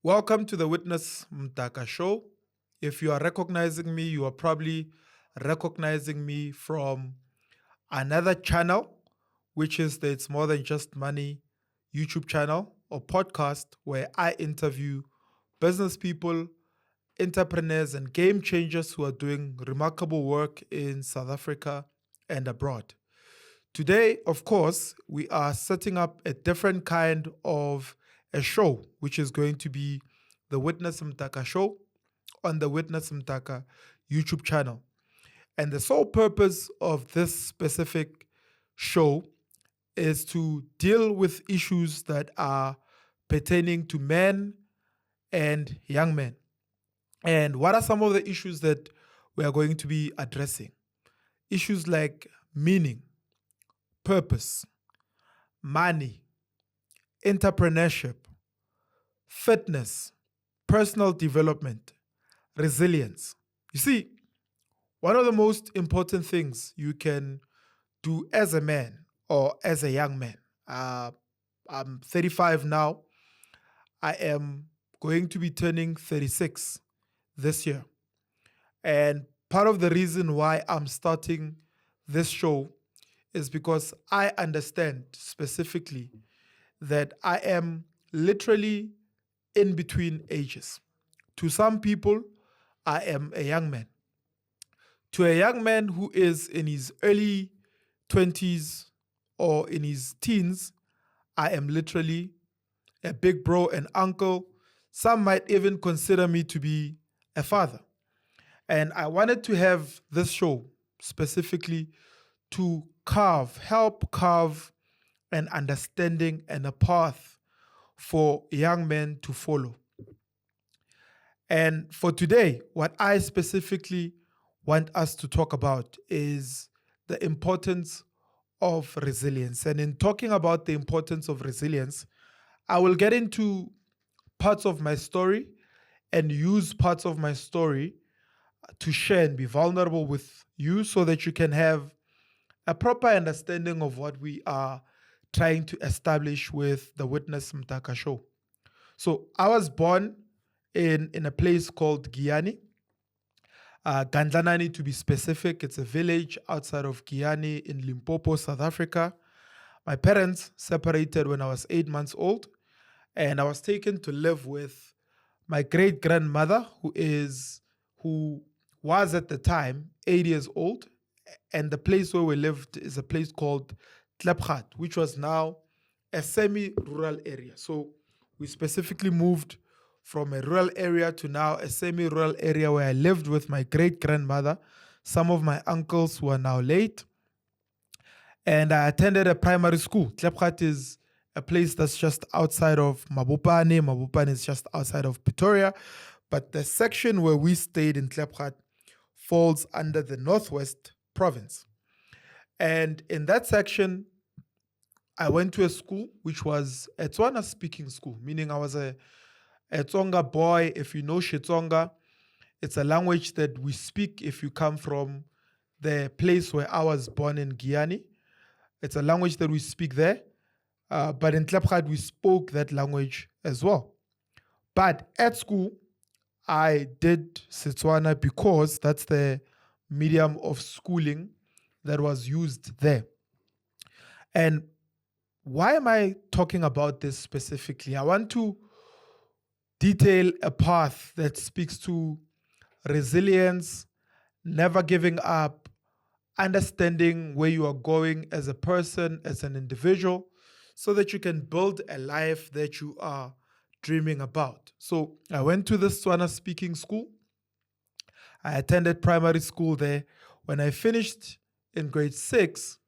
Welcome to the Witness Mdaka Show. If you are recognizing me, you are probably recognizing me from another channel, which is the It's More Than Just Money YouTube channel or podcast, where I interview business people, entrepreneurs, and game changers who are doing remarkable work in South Africa and abroad. Today, of course, we are setting up a different kind of a show, which is going to be the Witness Mdaka Show on the Witness Mdaka YouTube channel. And the sole purpose of this specific show is to deal with issues that are pertaining to men and young men. And what are some of the issues that we are going to be addressing? Issues like meaning, purpose, money, entrepreneurship, fitness, personal development, resilience. You see, one of the most important things you can do as a man or as a young man, I'm 35 now. I am going to be turning 36 this year. And part of the reason why I'm starting this show is because I understand specifically that I am literally in between ages. To some people, I am a young man. To a young man who is in his early 20s or in his teens, I am literally a big bro, an uncle. Some might even consider me to be a father. And I wanted to have this show specifically to help carve an understanding and a path for young men to follow. And for today, what I specifically want us to talk about is the importance of resilience. And in talking about the importance of resilience, I will get into parts of my story and use parts of my story to share and be vulnerable with you so that you can have a proper understanding of what we are trying to establish with the Witness Mdaka Show. So I was born in a place called Giyani, Gandlanani to be specific. It's a village outside of Giyani in Limpopo, South Africa. My parents separated when I was 8 months old, and I was taken to live with my great grandmother, who was at the time 8 years old. And the place where we lived is a place called Tlepgat, which was now a semi-rural area. So we specifically moved from a rural area to now a semi-rural area where I lived with my great-grandmother, some of my uncles who are now late. And I attended a primary school. Tlepgat is a place that's just outside of Mabopane. Mabopane is just outside of Pretoria. But the section where we stayed in Tlepgat falls under the Northwest Province. And in that section, I went to a school which was a Tswana speaking school, meaning I was a Tsonga boy. If you know Xitsonga, it's a language that we speak if you come from the place where I was born in Giyani. It's a language that we speak there. But in Tlepgat, we spoke that language as well. But at school, I did Setswana because that's the medium of schooling that was used there. And why am I talking about this specifically? I want to detail a path that speaks to resilience, never giving up, understanding where you are going as a person, as an individual, so that you can build a life that you are dreaming about. So I went to the Tswana speaking school. I attended primary school there. When I finished in grade 6,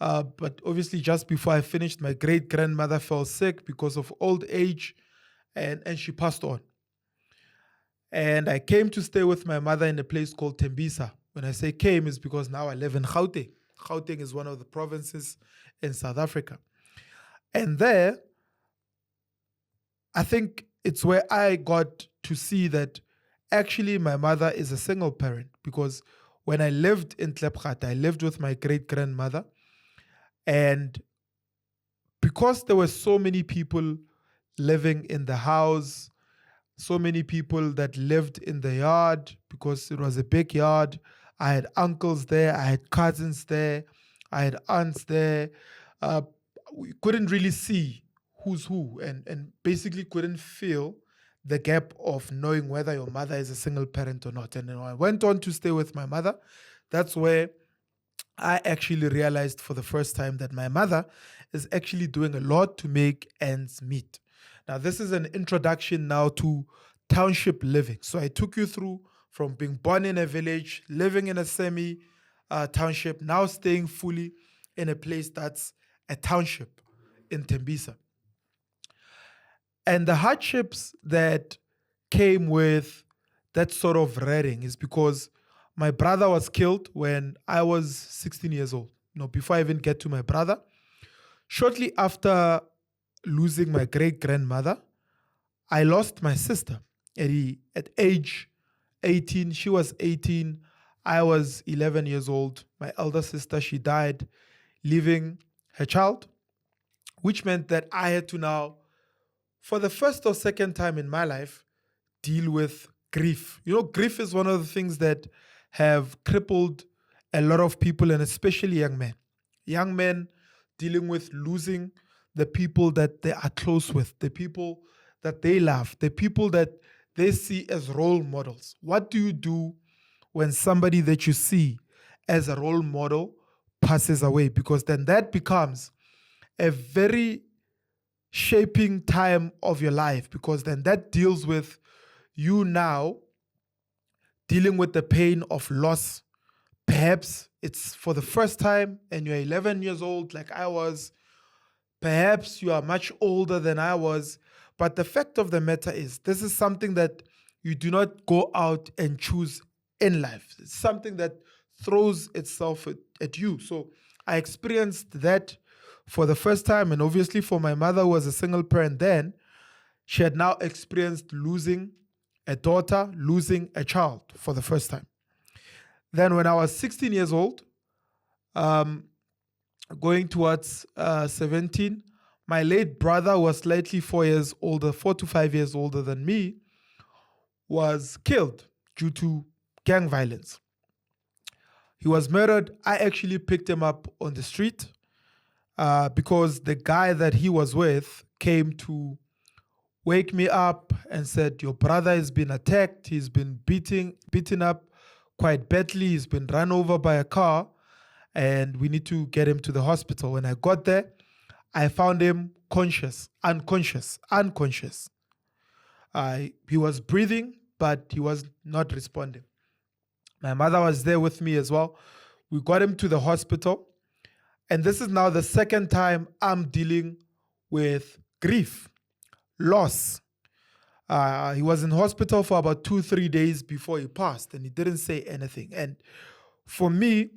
but obviously just before I finished, my great-grandmother fell sick because of old age, and she passed on. And I came to stay with my mother in a place called Tembisa. When I say came, it's because now I live in Gauteng. Gauteng is one of the provinces in South Africa. And there, I think it's where I got to see that actually my mother is a single parent, because when I lived in Tlepgat, I lived with my great-grandmother. And because there were so many people living in the house, so many people that lived in the yard because it was a big yard. I had uncles there, I had cousins there, I had aunts there. Uh, we couldn't really see who's who, and basically couldn't feel the gap of knowing whether your mother is a single parent or not. And then I went on to stay with my mother. That's where I actually realized for the first time that my mother is actually doing a lot to make ends meet. Now, this is an introduction now to township living. So I took you through from being born in a village, living in a semi township, now staying fully in a place that's a township in Tembisa. And the hardships that came with that sort of reading is because my brother was killed when I was 16 years old. No, before I even get to my brother, shortly after losing my great grandmother, I lost my sister at age 18. She was 18. I was 11 years old. My elder sister, she died, leaving her child, which meant that I had to now, for the first or second time in my life, deal with grief. You know, grief is one of the things that have crippled a lot of people, and especially young men. Young men dealing with losing the people that they are close with, the people that they love, the people that they see as role models. What do you do when somebody that you see as a role model passes away? Because then that becomes a very shaping time of your life, because then that deals with you now dealing with the pain of loss. Perhaps it's for the first time and you're 11 years old, like I was. Perhaps you are much older than I was. But the fact of the matter is, this is something that you do not go out and choose in life. It's something that throws itself at you. So I experienced that for the first time. And obviously for my mother, who was a single parent then, she had now experienced losing a daughter, losing a child for the first time. Then when I was 16 years old, going towards 17, my late brother was slightly 4 to 5 years older than me, was killed due to gang violence. He was murdered. I actually picked him up on the street because the guy that he was with came to wake me up and said, your brother has been attacked. He's been beaten up quite badly. He's been run over by a car and we need to get him to the hospital. When I got there, I found him unconscious. He was breathing, but he was not responding. My mother was there with me as well. We got him to the hospital. And this is now the second time I'm dealing with grief, loss. He was in hospital for about 2-3 days before he passed, and he didn't say anything. And for me,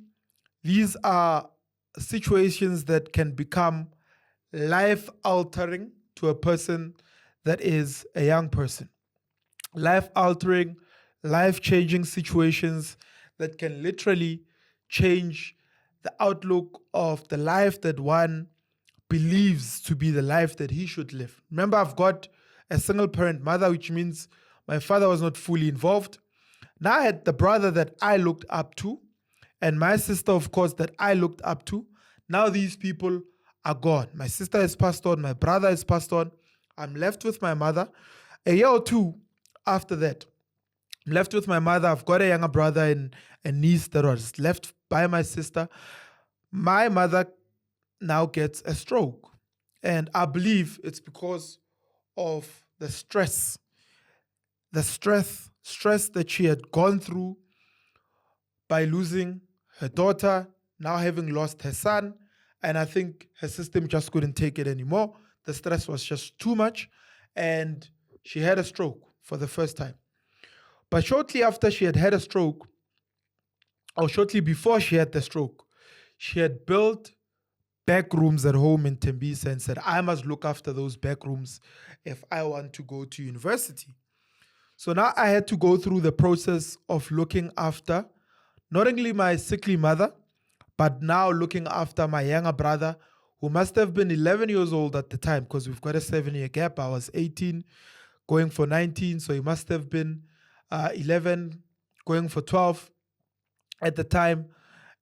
these are situations that can become life-altering to a person that is a young person. Life-altering, life-changing situations that can literally change the outlook of the life that one believes to be the life that he should live. Remember, I've got a single parent mother, which means my father was not fully involved. Now I had the brother that I looked up to, and my sister, of course, that I looked up to. Now these people are gone. My sister has passed on, my brother has passed on. I'm left with my mother. A year or two after that, I'm left with my mother. I've got a younger brother and a niece that was left by my sister. My mother now gets a stroke. And I believe it's because of the stress that she had gone through by losing her daughter, now having lost her son. And I think her system just couldn't take it anymore. The stress was just too much. And she had a stroke for the first time. But shortly after she had a stroke, or shortly before she had the stroke, she had built back rooms at home in Tembisa and said, I must look after those back rooms if I want to go to university. So now I had to go through the process of looking after not only my sickly mother, but now looking after my younger brother, who must have been 11 years old at the time, because we've got a 7-year gap. I was 18, going for 19, so he must have been 11, going for 12 at the time,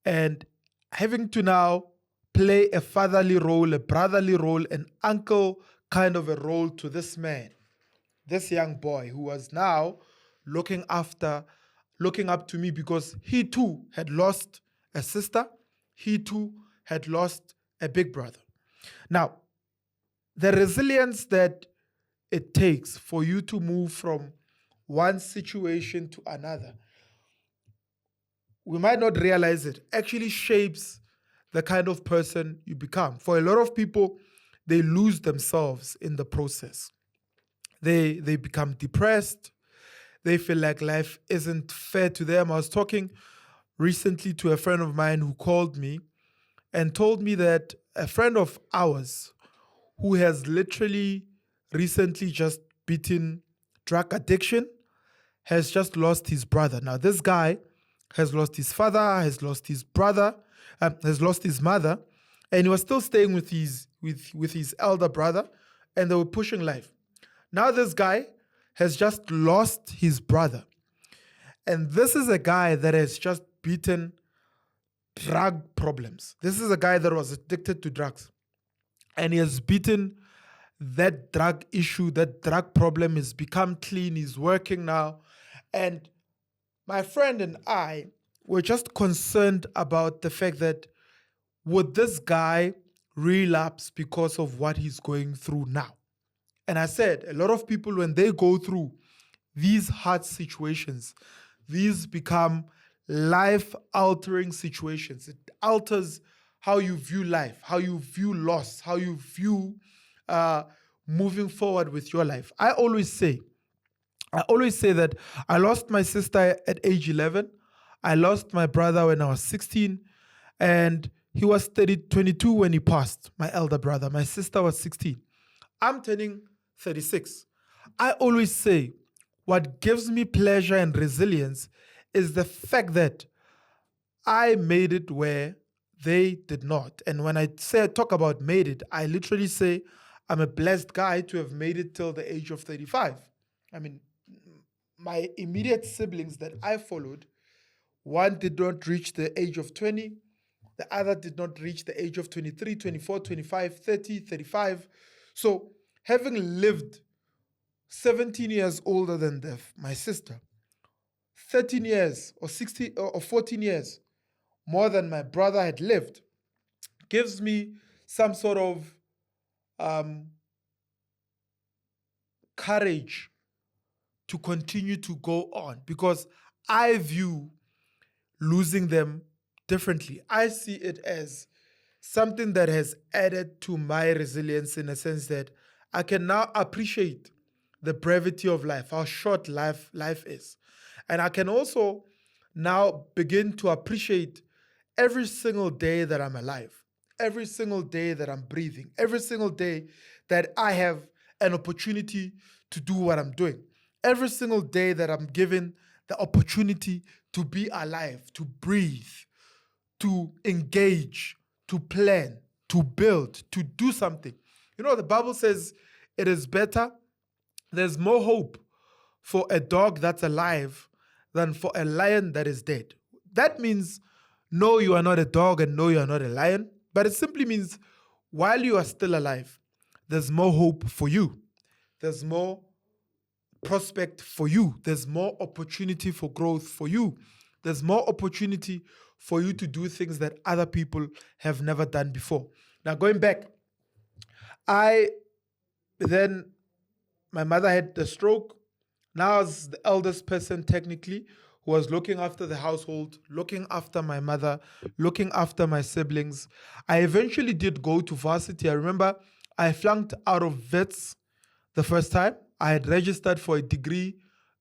and having to now play a fatherly role, a brotherly role, an uncle kind of a role to this man, this young boy who was now looking up to me because he too had lost a sister, he too had lost a big brother. Now, the resilience that it takes for you to move from one situation to another, we might not realize it, actually shapes the kind of person you become. For a lot of people, they lose themselves in the process. They become depressed. They feel like life isn't fair to them. I was talking recently to a friend of mine who called me and told me that a friend of ours who has literally recently just beaten drug addiction has just lost his brother. Now, this guy has lost his father, has lost his brother, has lost his mother, and he was still staying with his elder brother, and they were pushing life. Now this guy has just lost his brother. And this is a guy that has just beaten drug problems. This is a guy that was addicted to drugs. And he has beaten that drug issue, that drug problem. Has become clean. He's working now. And my friend and I were just concerned about the fact that would this guy relapse because of what he's going through now? And I said, a lot of people, when they go through these hard situations, these become life-altering situations. It alters how you view life, how you view loss, how you view moving forward with your life. I always say that I lost my sister at age 11. I lost my brother when I was 16. And he was 22 when he passed, my elder brother. My sister was 16. I'm turning 36. I always say what gives me pleasure and resilience is the fact that I made it where they did not. And when I talk about made it, I literally say I'm a blessed guy to have made it till the age of 35. I mean, my immediate siblings that I followed, one did not reach the age of 20, the other did not reach the age of 23, 24, 25, 30, 35. So having lived 17 years older than my sister, 13 years or 16 or 14 years more than my brother had lived, gives me some sort of courage to continue to go on, because I view losing them differently. I see it as something that has added to my resilience, in a sense that I can now appreciate the brevity of life, how short life is. And I can also now begin to appreciate every single day that I'm alive, every single day that I'm breathing, every single day that I have an opportunity to do what I'm doing, every single day that I'm given the opportunity to be alive, to breathe, to engage, to plan, to build, to do something. You know, the Bible says it is better, there's more hope for a dog that's alive than for a lion that is dead. That means, no, you are not a dog, and no, you are not a lion. But it simply means while you are still alive, there's more hope for you. There's more prospect for you. There's more opportunity for growth for you. There's more opportunity for you to do things that other people have never done before. Now, going back, my mother had the stroke. Now I was the eldest person, technically, who was looking after the household, looking after my mother, looking after my siblings. I eventually did go to varsity. I remember I flunked out of vets the first time. I had registered for a degree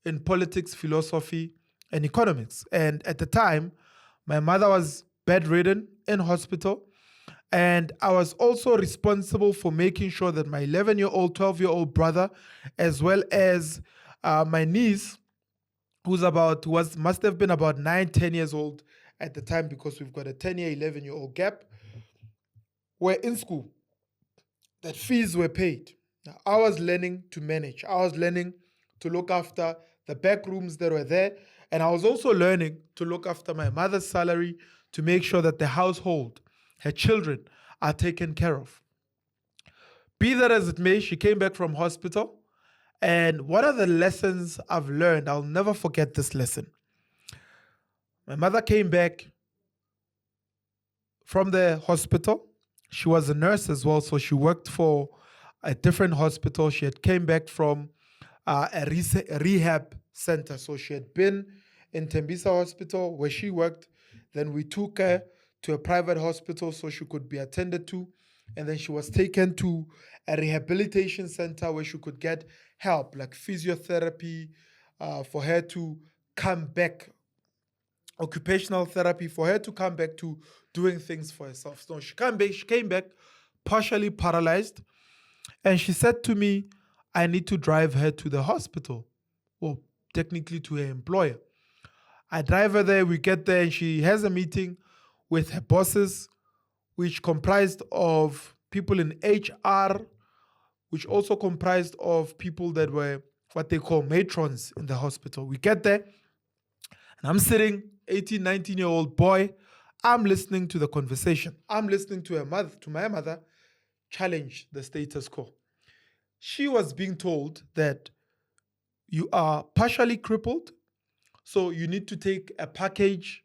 in politics, philosophy, and economics. And at the time, my mother was bedridden in hospital. And I was also responsible for making sure that my 11-year-old, 12-year-old brother, as well as my niece, must have been about 9, 10 years old at the time, because we've got a 10-year, 11-year-old gap, were in school, that fees were paid. Now, I was learning to manage. I was learning to look after the back rooms that were there. And I was also learning to look after my mother's salary to make sure that the household, her children, are taken care of. Be that as it may, she came back from hospital. And one of the lessons I've learned, I'll never forget this lesson. My mother came back from the hospital. She was a nurse as well, so she worked for a different hospital. She had came back from a rehab center. So she had been in Tembisa Hospital where she worked. Then we took her to a private hospital so she could be attended to. And then she was taken to a rehabilitation center where she could get help, like physiotherapy, for her to come back, occupational therapy, for her to come back to doing things for herself. So she came back partially paralyzed. And she said to me, I need to drive her to the hospital, or technically to her employer. I drive her there, we get there, and she has a meeting with her bosses, which comprised of people in HR, which also comprised of people that were what they call matrons in the hospital. We get there, and I'm sitting, 18, 19-year-old boy, I'm listening to the conversation. I'm listening to my mother, challenge the status quo. She was being told that you are partially crippled, so you need to take a package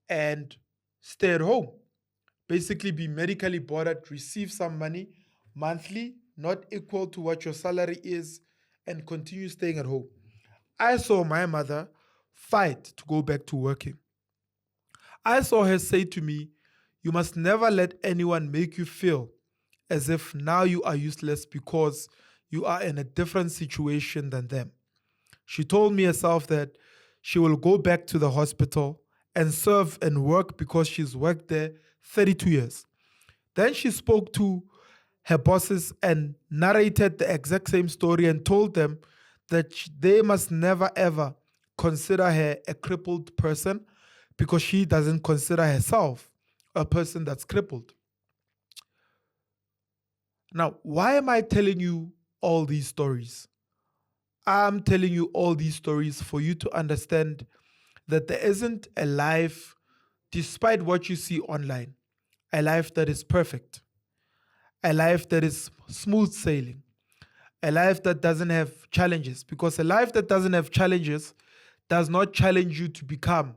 and stay at home. Basically, be medically boarded, receive some money monthly, not equal to what your salary is, and continue staying at home. I saw my mother fight to go back to working. I saw her say to me, you must never let anyone make you feel as if now you are useless because you are in a different situation than them. She told me herself that she will go back to the hospital and serve and work because she's worked there 32 years. Then she spoke to her bosses and narrated the exact same story and told them that they must never ever consider her a crippled person because she doesn't consider herself a person that's crippled. Now, why am I telling you all these stories? I'm telling you all these stories for you to understand that there isn't a life, despite what you see online, a life that is perfect, a life that is smooth sailing, a life that doesn't have challenges. Because a life that doesn't have challenges does not challenge you to become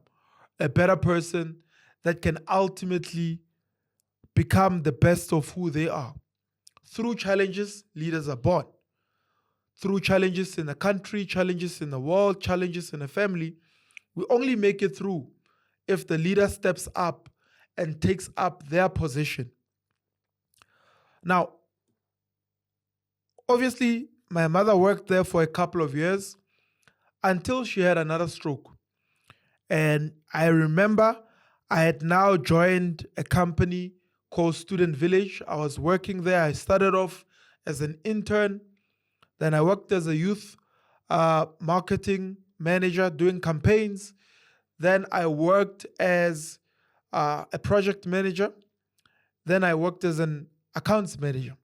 a better person that can ultimately become the best of who they are. Through challenges, leaders are born. Through challenges in a country, challenges in the world, challenges in a family, we only make it through if the leader steps up and takes up their position. Now, obviously, my mother worked there for a couple of years until she had another stroke. And I remember I had now joined a company called Student Village. I was working there. I started off as an intern. Then I worked as a youth marketing manager doing campaigns. Then I worked as a project manager. Then I worked as an accounts manager.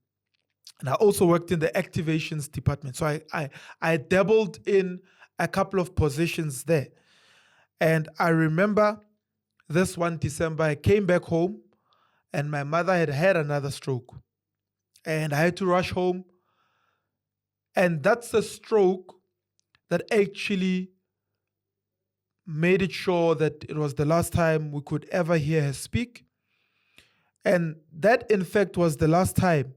And I also worked in the activations department. So I dabbled in a couple of positions there. And I remember this one December, I came back home and my mother had had another stroke. And I had to rush home. And that's the stroke that actually made it sure that it was the last time we could ever hear her speak. And that, in fact, was the last time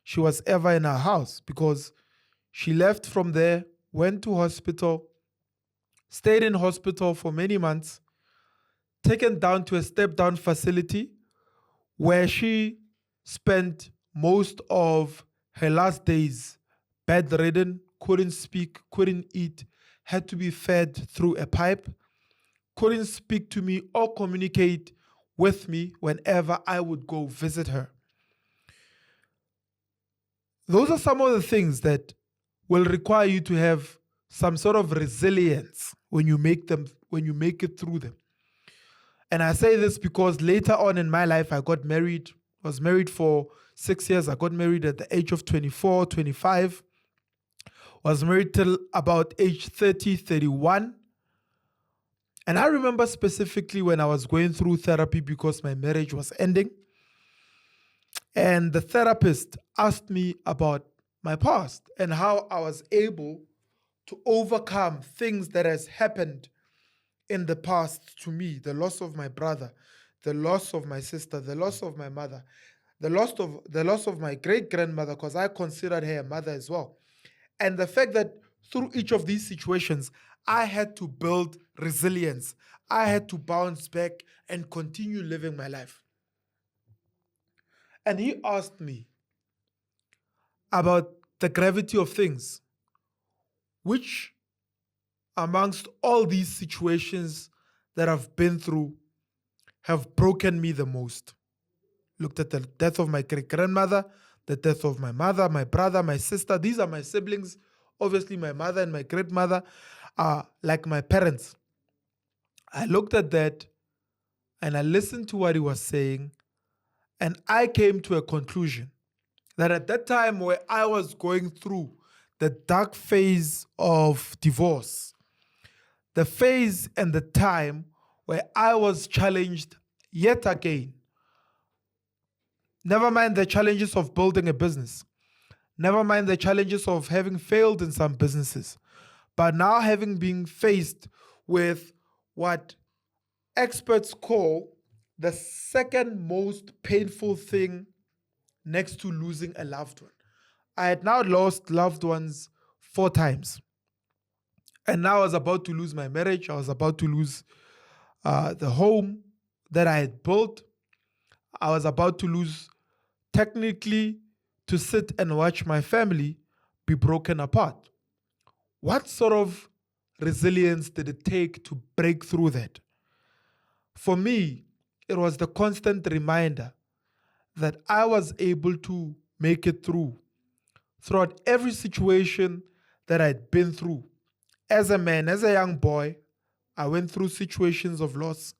she was ever in our house because she left from there, went to hospital, stayed in hospital for many months, taken down to a step-down facility where she spent most of her last days bedridden, couldn't speak, couldn't eat, had to be fed through a pipe, couldn't speak to me or communicate with me whenever I would go visit her. Those are some of the things that will require you to have some sort of resilience when you make it through them. And I say this because later on in my life, I got married, was married for 6 years. I got married at the age of 24, 25. Was married till about age 30, 31. And I remember specifically when I was going through therapy because my marriage was ending. And the therapist asked me about my past and how I was able to overcome things that has happened in the past to me, the loss of my brother, the loss of my sister, the loss of my mother, the loss of my great grandmother, because I considered her a mother as well. And the fact that through each of these situations, I had to build resilience. I had to bounce back and continue living my life. And he asked me about the gravity of things, which amongst all these situations that I've been through have broken me the most. Looked at the death of my great grandmother, the death of my mother, my brother, my sister. These are my siblings. Obviously, my mother and my great mother are like my parents. I looked at that and I listened to what he was saying, and I came to a conclusion that at that time where I was going through the dark phase of divorce, the phase and the time where I was challenged yet again. Never mind the challenges of building a business. Never mind the challenges of having failed in some businesses. But now having been faced with what experts call the second most painful thing next to losing a loved one. I had now lost loved ones 4 times. And now I was about to lose my marriage. I was about to lose the home that I had built. I was about to lose, technically, to sit and watch my family be broken apart. What sort of resilience did it take to break through that? For me, it was the constant reminder that I was able to make it throughout every situation that I'd been through. As a man, as a young boy, I went through situations of loss.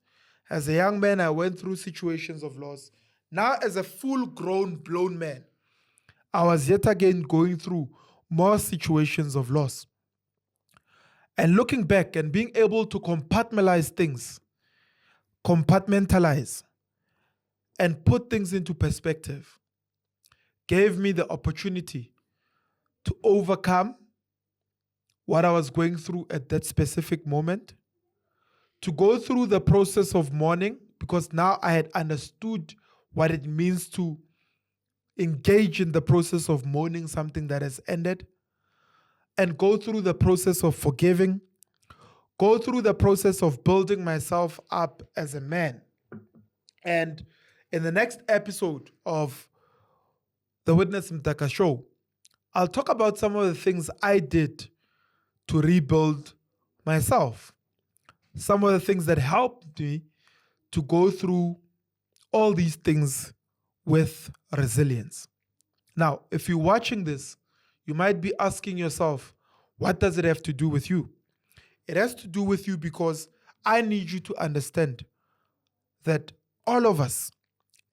As a young man, I went through situations of loss. Now, as a full-grown, blown man, I was yet again going through more situations of loss. And looking back and being able to compartmentalize things, compartmentalize, and put things into perspective gave me the opportunity to overcome what I was going through at that specific moment, to go through the process of mourning, because now I had understood what it means to engage in the process of mourning something that has ended, and go through the process of forgiving, go through the process of building myself up as a man. And in the next episode of the Witness Mdaka Show, I'll talk about some of the things I did to rebuild myself. Some of the things that helped me to go through all these things with resilience. Now, if you're watching this, you might be asking yourself, what does it have to do with you? It has to do with you because I need you to understand that all of us,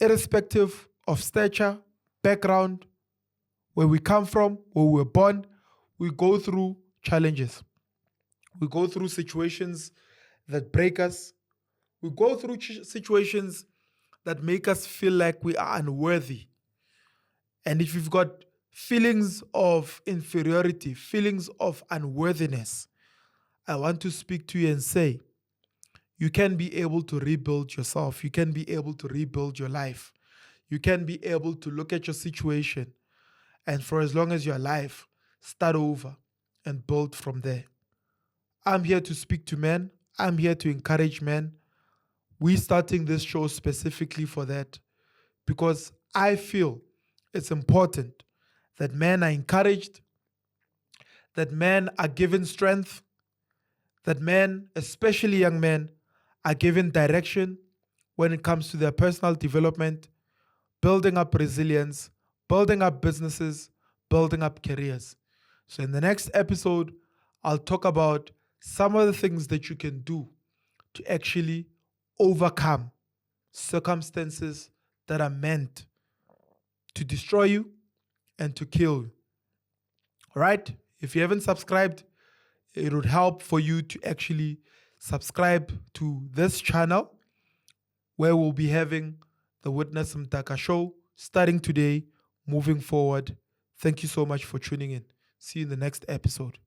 irrespective of stature, background, where we come from, where we were born, we go through challenges. We go through situations that break us. We go through situations that make us feel like we are unworthy. And if you've got feelings of inferiority, feelings of unworthiness, I want to speak to you and say, you can be able to rebuild yourself. You can be able to rebuild your life. You can be able to look at your situation and for as long as you're alive, start over and build from there. I'm here to speak to men. I'm here to encourage men. We're starting this show specifically for that because I feel it's important that men are encouraged, that men are given strength, that men, especially young men, are given direction when it comes to their personal development, building up resilience, building up businesses, building up careers. So in the next episode, I'll talk about some of the things that you can do to actually overcome circumstances that are meant to destroy you and to kill you. All right? If you haven't subscribed, it would help for you to actually subscribe to this channel where we'll be having the Witness Mdaka Show starting today, moving forward. Thank you so much for tuning in. See you in the next episode.